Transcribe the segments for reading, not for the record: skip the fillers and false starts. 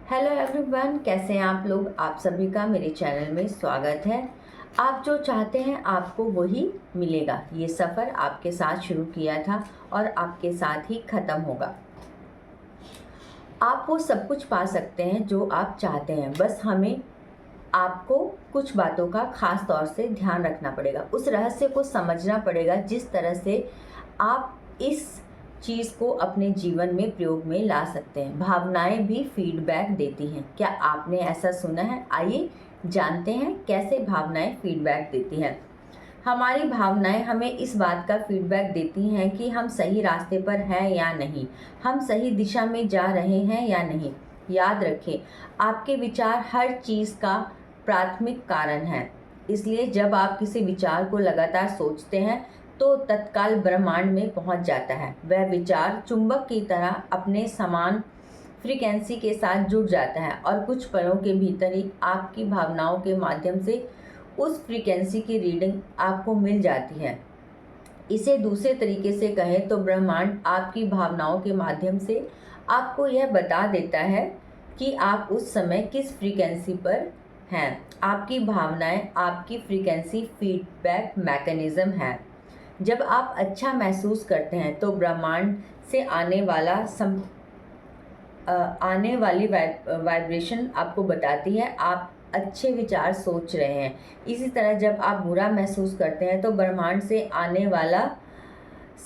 Hello everyone, कैसे हैं आप लोग। आप सभी का मेरे चैनल में स्वागत है। आप जो चाहते हैं आपको वही मिलेगा। ये सफ़र आपके साथ शुरू किया था और आपके साथ ही ख़त्म होगा। आप वो सब कुछ पा सकते हैं जो आप चाहते हैं, बस हमें आपको कुछ बातों का ख़ास तौर से ध्यान रखना पड़ेगा। उस रहस्य को समझना पड़ेगा जिस तरह से आप इस चीज़ को अपने जीवन में प्रयोग में ला सकते हैं। भावनाएं भी फीडबैक देती हैं। क्या आपने ऐसा सुना है? आइए जानते हैं कैसे भावनाएं फीडबैक देती हैं। हमारी भावनाएं हमें इस बात का फीडबैक देती हैं कि हम सही रास्ते पर हैं या नहीं, हम सही दिशा में जा रहे हैं या नहीं। याद रखें, आपके विचार हर चीज़ का प्राथमिक कारण है। इसलिए जब आप किसी विचार को लगातार सोचते हैं तो तत्काल ब्रह्मांड में पहुंच जाता है। वह विचार चुंबक की तरह अपने समान फ्रीक्वेंसी के साथ जुड़ जाता है और कुछ पलों के भीतर ही आपकी भावनाओं के माध्यम से उस फ्रीक्वेंसी की रीडिंग आपको मिल जाती है। इसे दूसरे तरीके से कहें तो ब्रह्मांड आपकी भावनाओं के माध्यम से आपको यह बता देता है कि आप उस समय किस फ्रीक्वेंसी पर हैं। आपकी भावनाएं आपकी फ्रीक्वेंसी फीडबैक मैकेनिज्म है। जब आप अच्छा महसूस करते हैं तो ब्रह्मांड से आने वाली वाइब्रेशन आपको बताती है आप अच्छे विचार सोच रहे हैं। इसी तरह जब आप बुरा महसूस करते हैं तो ब्रह्मांड से आने वाला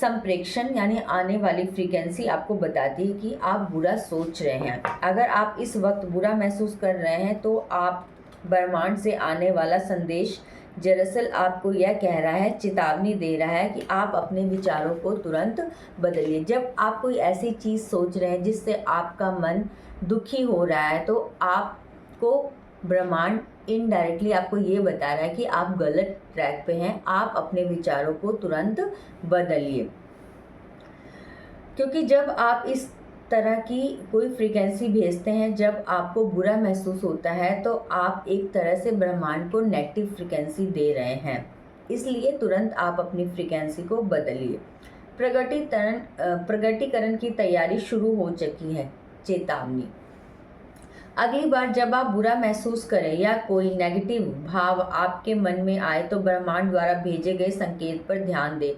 संप्रेषण यानी आने वाली फ्रीक्वेंसी आपको बताती है कि आप बुरा सोच रहे हैं। अगर आप इस वक्त बुरा महसूस कर रहे हैं तो आप ब्रह्मांड से आने वाला संदेश दरअसल आपको यह कह रहा है, चेतावनी दे रहा है कि आप अपने विचारों को तुरंत बदलिए। जब आप कोई ऐसी चीज़ सोच रहे हैं जिससे आपका मन दुखी हो रहा है तो आपको ब्रह्मांड इनडायरेक्टली आपको ये बता रहा है कि आप गलत ट्रैक पे हैं। आप अपने विचारों को तुरंत बदलिए, क्योंकि जब आप इस तरह की कोई फ्रीक्वेंसी भेजते हैं, जब आपको बुरा महसूस होता है तो आप एक तरह से ब्रह्मांड को नेगेटिव फ्रीक्वेंसी दे रहे हैं। इसलिए तुरंत आप अपनी फ्रीक्वेंसी को बदलिए। प्रगटीकरण की तैयारी शुरू हो चुकी है। चेतावनी, अगली बार जब आप बुरा महसूस करें या कोई नेगेटिव भाव आपके मन में आए तो ब्रह्मांड द्वारा भेजे गए संकेत पर ध्यान दें।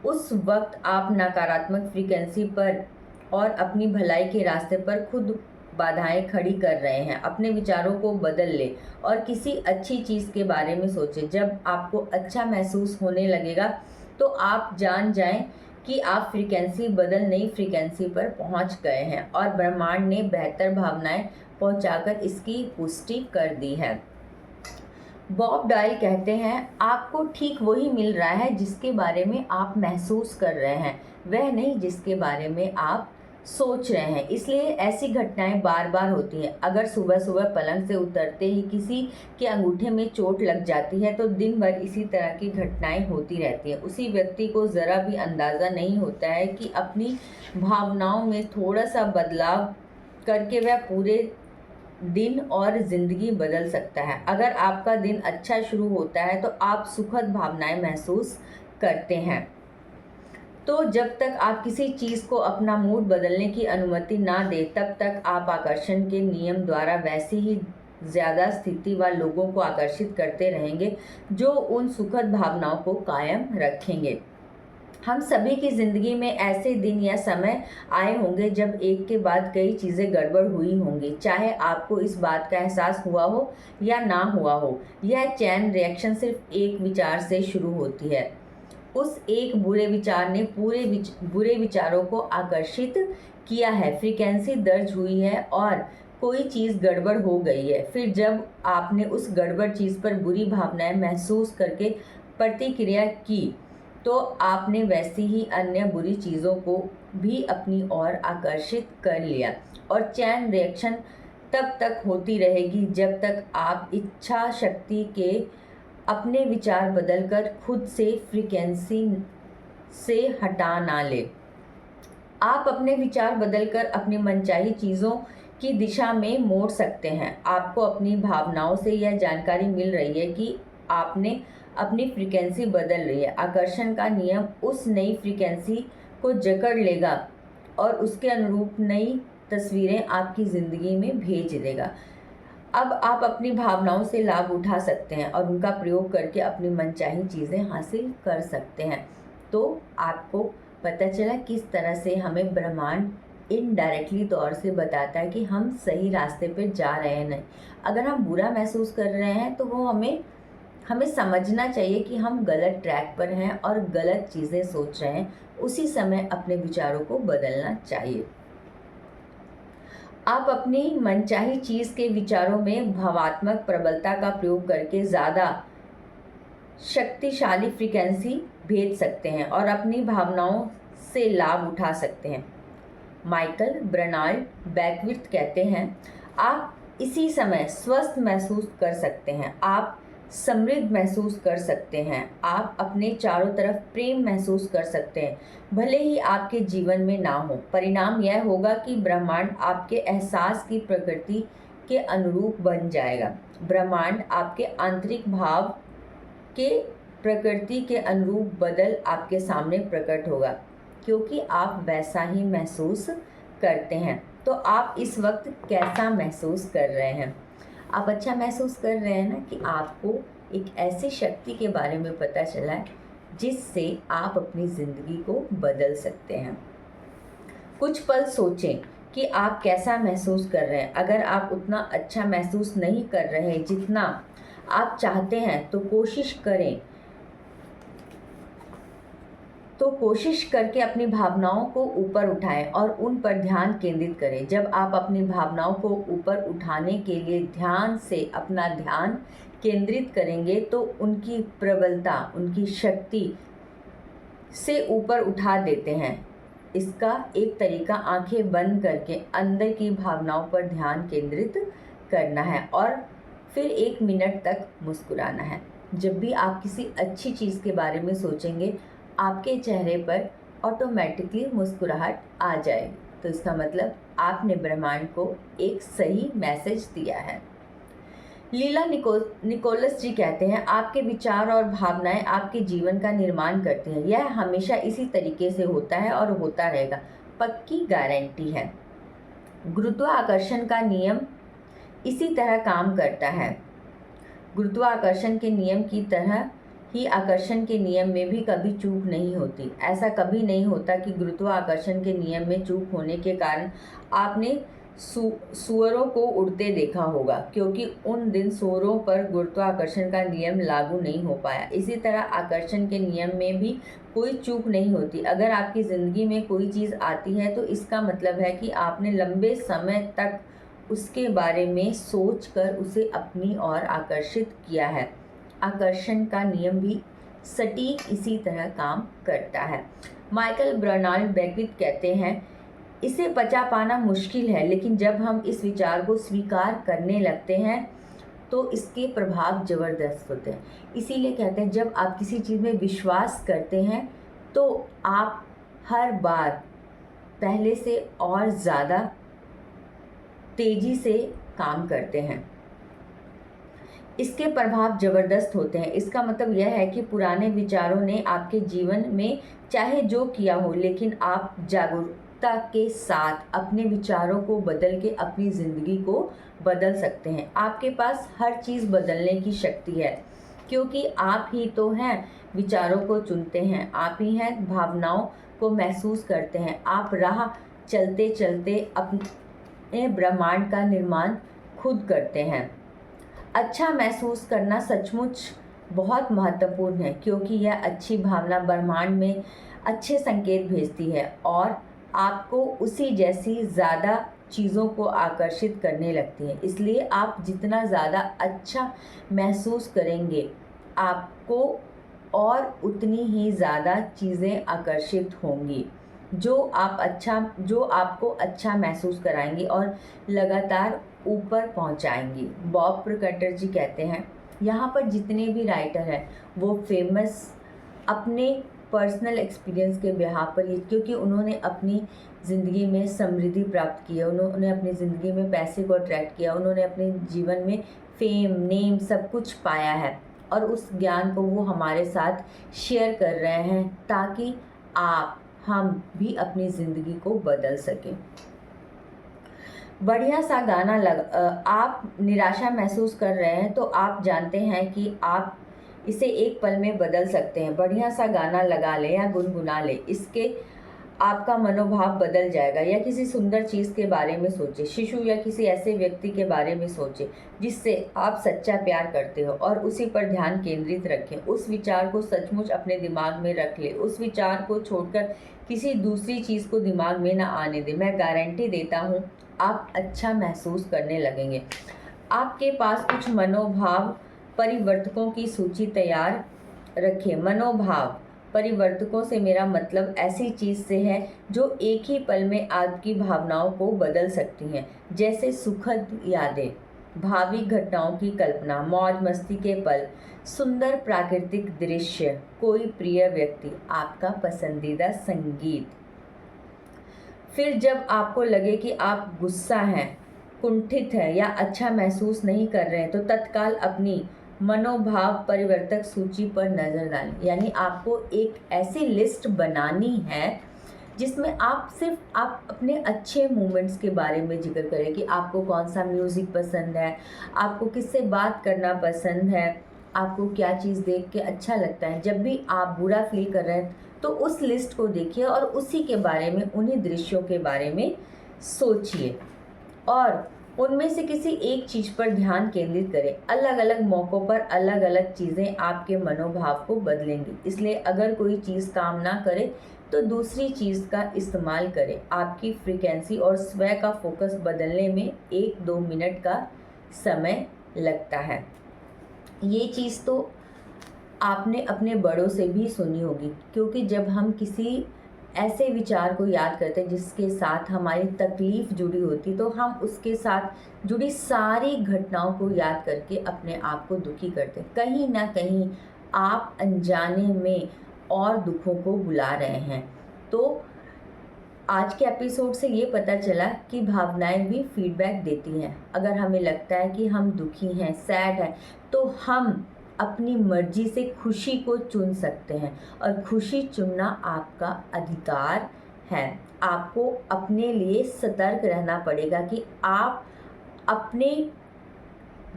उस वक्त आप नकारात्मक फ्रीक्वेंसी पर और अपनी भलाई के रास्ते पर खुद बाधाएं खड़ी कर रहे हैं। अपने विचारों को बदल लें और किसी अच्छी चीज़ के बारे में सोचें। जब आपको अच्छा महसूस होने लगेगा तो आप जान जाएं कि आप फ्रीक्वेंसी बदल नई फ्रीक्वेंसी पर पहुंच गए हैं और ब्रह्मांड ने बेहतर भावनाएं पहुंचाकर इसकी पुष्टि कर दी है। बॉब डॉयल कहते हैं, आपको ठीक वही मिल रहा है जिसके बारे में आप महसूस कर रहे हैं, वह नहीं जिसके बारे में आप सोच रहे हैं। इसलिए ऐसी घटनाएं बार बार होती हैं। अगर सुबह सुबह पलंग से उतरते ही किसी के अंगूठे में चोट लग जाती है तो दिन भर इसी तरह की घटनाएं होती रहती हैं। उसी व्यक्ति को ज़रा भी अंदाज़ा नहीं होता है कि अपनी भावनाओं में थोड़ा सा बदलाव करके वह पूरे दिन और ज़िंदगी बदल सकता है। अगर आपका दिन अच्छा शुरू होता है तो आप सुखद भावनाएं महसूस करते हैं। तो जब तक आप किसी चीज़ को अपना मूड बदलने की अनुमति ना दें तब तक आप आकर्षण के नियम द्वारा वैसी ही ज़्यादा स्थिति व लोगों को आकर्षित करते रहेंगे जो उन सुखद भावनाओं को कायम रखेंगे। हम सभी की ज़िंदगी में ऐसे दिन या समय आए होंगे जब एक के बाद कई चीज़ें गड़बड़ हुई होंगी, चाहे आपको इस बात का एहसास हुआ हो या ना हुआ हो। यह चैन रिएक्शन सिर्फ एक विचार से शुरू होती है। उस एक बुरे विचार ने बुरे विचारों को आकर्षित किया है, फ्रीक्वेंसी दर्ज हुई है और कोई चीज़ गड़बड़ हो गई है। फिर जब आपने उस गड़बड़ चीज़ पर बुरी भावनाएं महसूस करके प्रतिक्रिया की तो आपने वैसी ही अन्य बुरी चीज़ों को भी अपनी ओर आकर्षित कर लिया। और चैन रिएक्शन तब तक होती रहेगी जब तक आप इच्छा शक्ति के अपने विचार बदलकर खुद से फ्रीक्वेंसी से हटा ना ले। आप अपने विचार बदलकर अपनी मनचाही चीज़ों की दिशा में मोड़ सकते हैं। आपको अपनी भावनाओं से यह जानकारी मिल रही है कि आपने अपनी फ्रीक्वेंसी बदल रही है। आकर्षण का नियम उस नई फ्रीक्वेंसी को जकड़ लेगा और उसके अनुरूप नई तस्वीरें आपकी ज़िंदगी में भेज देगा। अब आप अपनी भावनाओं से लाभ उठा सकते हैं और उनका प्रयोग करके अपनी मनचाही चीज़ें हासिल कर सकते हैं। तो आपको पता चला किस तरह से हमें ब्रह्मांड इनडायरेक्टली तौर से बताता है कि हम सही रास्ते पर जा रहे हैं नहीं। अगर हम बुरा महसूस कर रहे हैं तो वो हमें समझना चाहिए कि हम गलत ट्रैक पर हैं और गलत चीज़ें सोच रहे हैं। उसी समय अपने विचारों को बदलना चाहिए। आप अपनी मनचाही चीज़ के विचारों में भावात्मक प्रबलता का प्रयोग करके ज़्यादा शक्तिशाली फ्रीक्वेंसी भेज सकते हैं और अपनी भावनाओं से लाभ उठा सकते हैं। माइकल ब्रनाल्ड बैकविथ कहते हैं, आप इसी समय स्वस्थ महसूस कर सकते हैं, आप समृद्ध महसूस कर सकते हैं, आप अपने चारों तरफ प्रेम महसूस कर सकते हैं, भले ही आपके जीवन में ना हो। परिणाम यह होगा कि ब्रह्मांड आपके एहसास की प्रकृति के अनुरूप बन जाएगा। ब्रह्मांड आपके आंतरिक भाव के प्रकृति के अनुरूप बदल आपके सामने प्रकट होगा, क्योंकि आप वैसा ही महसूस करते हैं। तो आप इस वक्त कैसा महसूस कर रहे हैं? आप अच्छा महसूस कर रहे हैं ना, कि आपको एक ऐसी शक्ति के बारे में पता चला है जिससे आप अपनी ज़िंदगी को बदल सकते हैं। कुछ पल सोचें कि आप कैसा महसूस कर रहे हैं। अगर आप उतना अच्छा महसूस नहीं कर रहे जितना आप चाहते हैं तो कोशिश करके अपनी भावनाओं को ऊपर उठाएं और उन पर ध्यान केंद्रित करें। जब आप अपनी भावनाओं को ऊपर उठाने के लिए ध्यान से अपना ध्यान केंद्रित करेंगे तो उनकी प्रबलता, उनकी शक्ति से ऊपर उठा देते हैं। इसका एक तरीका आंखें बंद करके अंदर की भावनाओं पर ध्यान केंद्रित करना है और फिर 1 मिनट तक मुस्कुराना है। जब भी आप किसी अच्छी चीज़ के बारे में सोचेंगे, आपके चेहरे पर ऑटोमेटिकली मुस्कुराहट आ जाएगी। तो इसका मतलब आपने ब्रह्मांड को एक सही मैसेज दिया है। लीला निकोलस जी कहते हैं, आपके विचार और भावनाएं आपके जीवन का निर्माण करती हैं। यह हमेशा इसी तरीके से होता है और होता रहेगा, पक्की गारंटी है। गुरुत्वाकर्षण का नियम इसी तरह काम करता है। गुरुत्वाकर्षण के नियम की तरह ही आकर्षण के नियम में भी कभी चूक नहीं होती। ऐसा कभी नहीं होता कि गुरुत्वाकर्षण के नियम में चूक होने के कारण आपने सूअरों को उड़ते देखा होगा, क्योंकि उन दिन सूअरों पर गुरुत्वाकर्षण का नियम लागू नहीं हो पाया। इसी तरह आकर्षण के नियम में भी कोई चूक नहीं होती। अगर आपकी ज़िंदगी में कोई चीज़ आती है तो इसका मतलब है कि आपने लंबे समय तक उसके बारे में सोचकर उसे अपनी ओर आकर्षित किया है। आकर्षण का नियम भी सटीक इसी तरह काम करता है। माइकल ब्रनाल्ड बैकविथ कहते हैं, इसे पचा पाना मुश्किल है, लेकिन जब हम इस विचार को स्वीकार करने लगते हैं तो इसके प्रभाव ज़बरदस्त होते हैं। इसीलिए कहते हैं, जब आप किसी चीज़ में विश्वास करते हैं तो आप हर बार पहले से और ज़्यादा तेज़ी से काम करते हैं। इसके प्रभाव ज़बरदस्त होते हैं। इसका मतलब यह है कि पुराने विचारों ने आपके जीवन में चाहे जो किया हो, लेकिन आप जागरूकता के साथ अपने विचारों को बदल के अपनी ज़िंदगी को बदल सकते हैं। आपके पास हर चीज़ बदलने की शक्ति है, क्योंकि आप ही तो हैं विचारों को चुनते हैं, आप ही हैं भावनाओं को महसूस करते हैं। आप राह चलते चलते अपने ब्रह्मांड का निर्माण खुद करते हैं। अच्छा महसूस करना सचमुच बहुत महत्वपूर्ण है, क्योंकि यह अच्छी भावना ब्रह्मांड में अच्छे संकेत भेजती है और आपको उसी जैसी ज़्यादा चीज़ों को आकर्षित करने लगती है। इसलिए आप जितना ज़्यादा अच्छा महसूस करेंगे, आपको और उतनी ही ज़्यादा चीज़ें आकर्षित होंगी जो आपको अच्छा महसूस कराएंगी और लगातार ऊपर पहुंचाएंगी। बॉब प्रकटर जी कहते हैं, यहाँ पर जितने भी राइटर हैं वो फेमस अपने पर्सनल एक्सपीरियंस के बिहाफ पर, क्योंकि उन्होंने अपनी ज़िंदगी में समृद्धि प्राप्त की है, उन्होंने अपनी ज़िंदगी में पैसे को अट्रैक्ट किया, उन्होंने अपने जीवन में फेम, नेम सब कुछ पाया है और उस ज्ञान को वो हमारे साथ शेयर कर रहे हैं ताकि हम भी अपनी ज़िंदगी को बदल सकें। बढ़िया सा गाना आप निराशा महसूस कर रहे हैं तो आप जानते हैं कि आप इसे एक पल में बदल सकते हैं। बढ़िया सा गाना लगा लें या गुनगुना लें, इसके आपका मनोभाव बदल जाएगा। या किसी सुंदर चीज़ के बारे में सोचें, शिशु या किसी ऐसे व्यक्ति के बारे में सोचें जिससे आप सच्चा प्यार करते हो और उसी पर ध्यान केंद्रित रखें। उस विचार को सचमुच अपने दिमाग में रख लें, उस विचार को छोड़कर किसी दूसरी चीज़ को दिमाग में ना आने दें। मैं गारंटी देता हूँ आप अच्छा महसूस करने लगेंगे। आपके पास कुछ मनोभाव परिवर्तकों की सूची तैयार रखें। मनोभाव परिवर्तकों से मेरा मतलब ऐसी चीज़ से है जो एक ही पल में आपकी भावनाओं को बदल सकती हैं, जैसे सुखद यादें, भावी घटनाओं की कल्पना, मौज मस्ती के पल, सुंदर प्राकृतिक दृश्य, कोई प्रिय व्यक्ति, आपका पसंदीदा संगीत। फिर जब आपको लगे कि आप गुस्सा हैं, कुंठित हैं या अच्छा महसूस नहीं कर रहे हैं तो तत्काल अपनी मनोभाव परिवर्तक सूची पर नज़र डालें। यानी आपको एक ऐसी लिस्ट बनानी है जिसमें आप अपने अच्छे मोमेंट्स के बारे में जिक्र करें कि आपको कौन सा म्यूज़िक पसंद है, आपको किससे बात करना पसंद है, आपको क्या चीज़ देख के अच्छा लगता है। जब भी आप बुरा फील कर रहे हैं तो उस लिस्ट को देखिए और उसी के बारे में, उन्हीं दृश्यों के बारे में सोचिए और उनमें से किसी एक चीज़ पर ध्यान केंद्रित करें। अलग अलग मौक़ों पर अलग अलग चीज़ें आपके मनोभाव को बदलेंगी। इसलिए अगर कोई चीज़ काम ना करे तो दूसरी चीज़ का इस्तेमाल करें। आपकी फ्रीक्वेंसी और स्वयं का फोकस बदलने में 1-2 मिनट का समय लगता है। ये चीज़ तो आपने अपने बड़ों से भी सुनी होगी, क्योंकि जब हम किसी ऐसे विचार को याद करते हैं जिसके साथ हमारी तकलीफ़ जुड़ी होती तो हम उसके साथ जुड़ी सारी घटनाओं को याद करके अपने आप को दुखी करते। कहीं ना कहीं आप अनजाने में और दुखों को बुला रहे हैं। तो आज के एपिसोड से ये पता चला कि भावनाएं भी फीडबैक देती हैं। अगर हमें लगता है कि हम दुखी हैं, सैड हैं, तो हम अपनी मर्जी से खुशी को चुन सकते हैं और खुशी चुनना आपका अधिकार है। आपको अपने लिए सतर्क रहना पड़ेगा कि आप अपने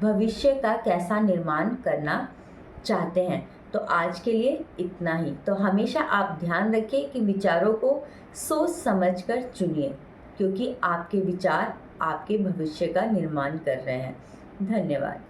भविष्य का कैसा निर्माण करना चाहते हैं। तो आज के लिए इतना ही। तो हमेशा आप ध्यान रखें कि विचारों को सोच समझकर चुनिए, क्योंकि आपके विचार आपके भविष्य का निर्माण कर रहे हैं। धन्यवाद।